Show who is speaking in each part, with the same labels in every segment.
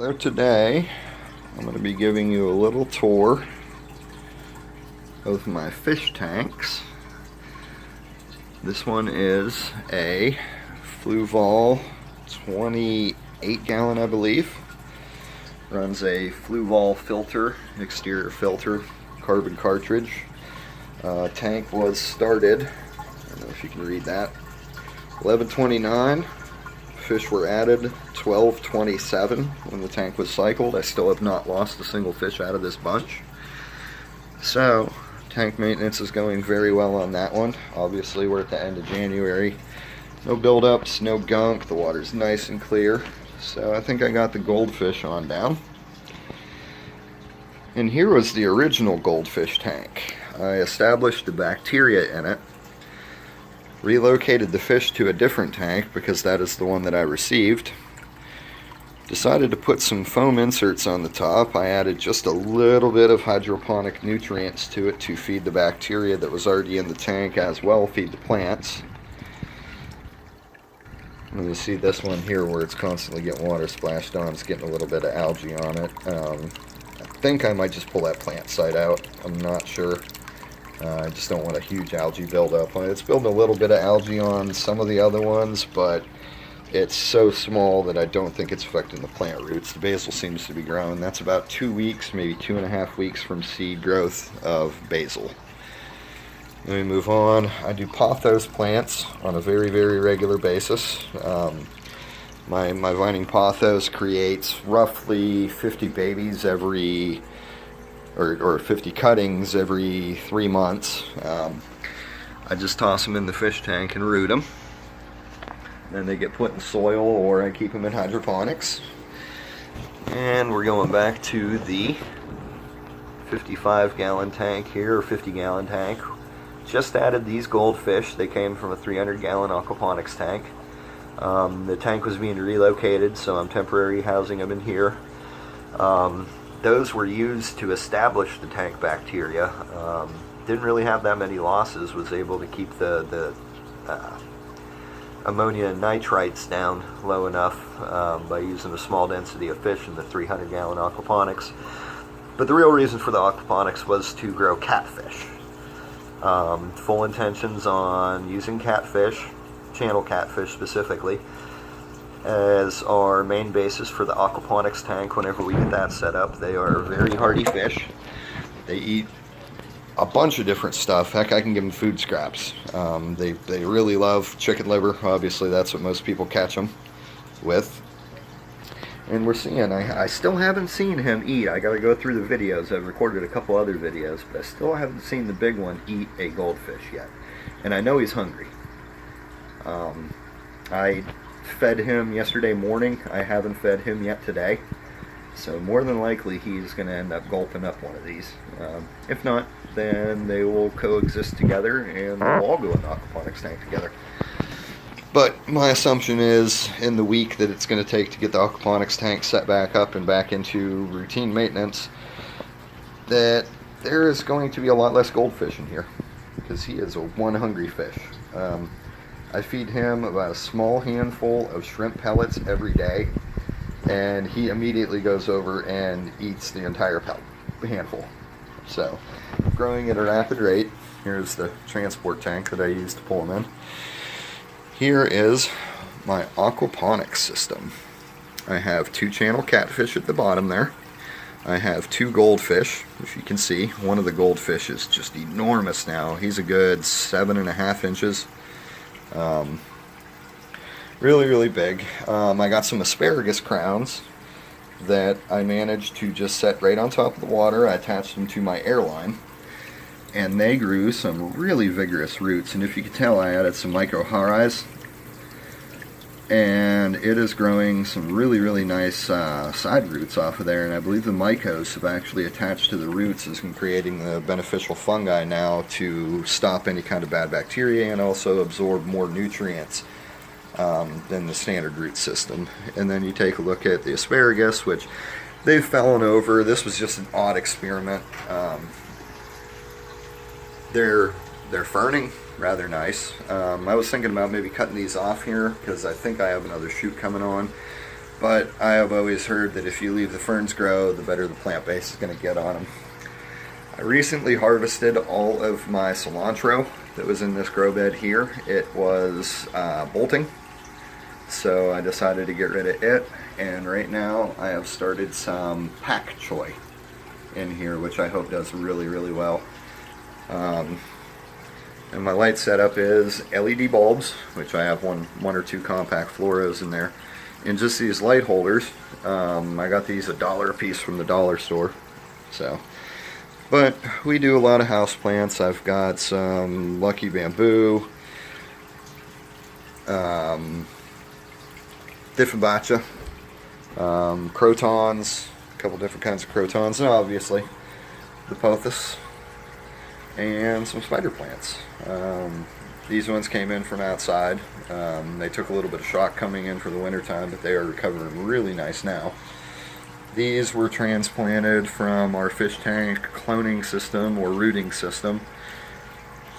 Speaker 1: So today I'm going to be giving you a little tour of my fish tanks. This one is a Fluval 28 gallon, I believe. Runs a Fluval filter, exterior filter, carbon cartridge. Tank was started, I don't know if you can read that, 11/29. Fish were added 12/27 when the tank was cycled. I still have not lost a single fish out of this bunch. So tank maintenance is going very well on that one. Obviously we're at the end of January. No buildups, no gunk, the water's nice and clear. So I think I got the goldfish on down. And here was the original goldfish tank. I established the bacteria in it, relocated the fish to a different tank because that is the one that I received. Decided to put some foam inserts on the top. I added just a little bit of hydroponic nutrients to it to feed the bacteria that was already in the tank, as well feed the plants. And you see this one here where it's constantly getting water splashed on. It's getting a little bit of algae on it. I think I might just pull that plant site out. I'm not sure. I just don't want a huge algae buildup. It's building a little bit of algae on some of the other ones, but it's so small that I don't think it's affecting the plant roots. The basil seems to be growing. That's about 2 weeks, maybe 2.5 weeks from seed growth of basil. Then we move on. I do pothos plants on a very, very regular basis. My vining pothos creates roughly 50 babies every or 50 cuttings every 3 months. I just toss them in the fish tank and root them. Then they get put in soil, or I keep them in hydroponics. And we're going back to the 55 gallon tank here, or 50 gallon tank. Just added these goldfish. They came from a 300 gallon aquaponics tank. The tank was being relocated, so I'm temporarily housing them in here. Those were used to establish the tank bacteria. Didn't really have that many losses. Was able to keep the ammonia and nitrites down low enough by using a small density of fish in the 300 gallon aquaponics. But the real reason for the aquaponics was to grow catfish. Full intentions on using catfish, channel catfish specifically, as our main basis for the aquaponics tank whenever we get that set up. They are very hardy fish. They eat a bunch of different stuff. Heck, I can give them food scraps. They really love chicken liver. Obviously that's what most people catch them with. And we're seeing, I still haven't seen him eat. I gotta go through the videos. I've recorded a couple other videos, but I still haven't seen the big one eat a goldfish yet. And I know he's hungry. I fed him yesterday morning. I haven't fed him yet today, so more than likely he's going to end up gulping up one of these. If not, then they will coexist together and we'll all go in the aquaponics tank together. But my assumption is, in the week that it's going to take to get the aquaponics tank set back up and back into routine maintenance, that there is going to be a lot less goldfish in here, because he is a one hungry fish. I feed him about a small handful of shrimp pellets every day, and he immediately goes over and eats the entire handful. So, growing at a rapid rate. Here's the transport tank that I use to pull them in. Here is my aquaponics system. I have 2 channel catfish at the bottom there. I have 2 goldfish, if you can see. One of the goldfish is just enormous now. He's a good 7.5 inches. Really, really big. I got some asparagus crowns that I managed to just set right on top of the water. I attached them to my airline, and they grew some really vigorous roots. And if you can tell, I added some microharais, and it is growing some really, really nice side roots off of there. And I believe the mycos have actually attached to the roots, as in creating the beneficial fungi now to stop any kind of bad bacteria and also absorb more nutrients than the standard root system. And then you take a look at the asparagus, which they've fallen over. This was just an odd experiment. They're ferning rather nice. I was thinking about maybe cutting these off here because I think I have another shoot coming on. But I have always heard that if you leave the ferns grow, the better the plant base is going to get on them. I recently harvested all of my cilantro that was in this grow bed here. It was bolting, so I decided to get rid of it. And right now I have started some pak choi in here, which I hope does really, really well. And my light setup is LED bulbs, which I have one or two compact fluoros in there, and just these light holders. I got these $1 a piece from the dollar store. So, but we do a lot of house plants. I've got some lucky bamboo, diffenbachia, crotons, a couple different kinds of crotons, and obviously the pothos, and some spider plants. These ones came in from outside. They took a little bit of shock coming in for the winter time, but they are recovering really nice now. These were transplanted from our Fishtank cloning system or rooting system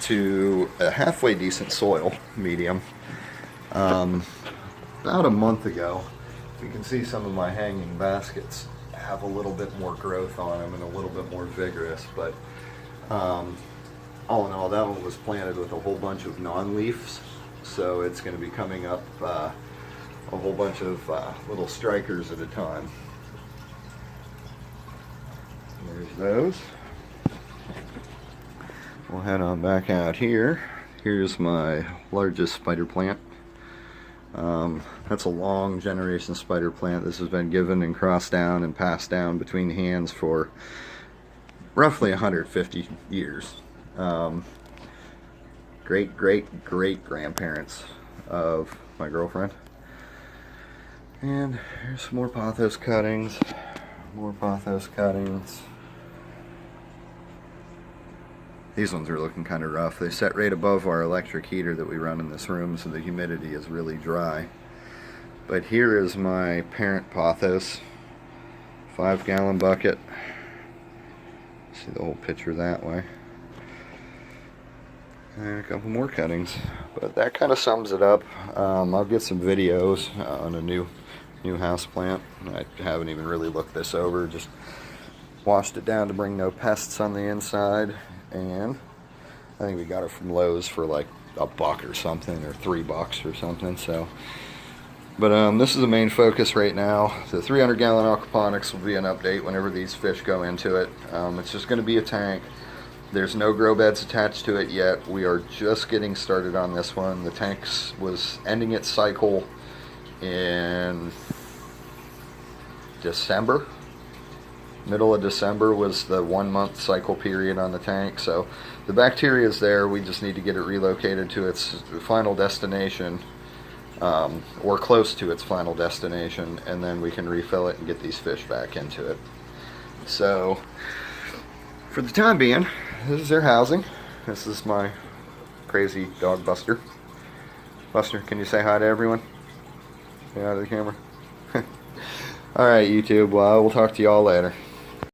Speaker 1: to a halfway decent soil medium. About a month ago. You can see some of my hanging baskets have a little bit more growth on them and a little bit more vigorous, but all in all, that one was planted with a whole bunch of non-leaves, so it's going to be coming up a whole bunch of little strikers at a time. There's those. We'll head on back out here. Here's my largest spider plant. That's a long generation spider plant. This has been given and crossed down and passed down between hands for roughly 150 years. Great grandparents of my girlfriend. And here's some more pothos cuttings. More pothos cuttings. These ones are looking kind of rough. They set right above our electric heater that we run in this room, so the humidity is really dry. But here is my parent pothos, 5-gallon bucket. See the whole picture that way. And a couple more cuttings. But that kind of sums it up. I'll get some videos on a new house plant. I haven't even really looked this over. Just washed it down to bring no pests on the inside. And I think we got it from Lowe's for like $1 or something, or $3 or something. So, but this is the main focus right now. The 300-gallon aquaponics will be an update whenever these fish go into it. It's just going to be a tank. There's no grow beds attached to it yet. We are just getting started on this one. The tank was ending its cycle in December. Middle of December was the 1-month cycle period on the tank, so the bacteria is there. We just need to get it relocated to its final destination, or close to its final destination, and then we can refill it and get these fish back into it. So for the time being, this is their housing. This is my crazy dog Buster. Buster, can you say hi to everyone? Say hi to the camera. Alright, YouTube, well, I will talk to y'all later.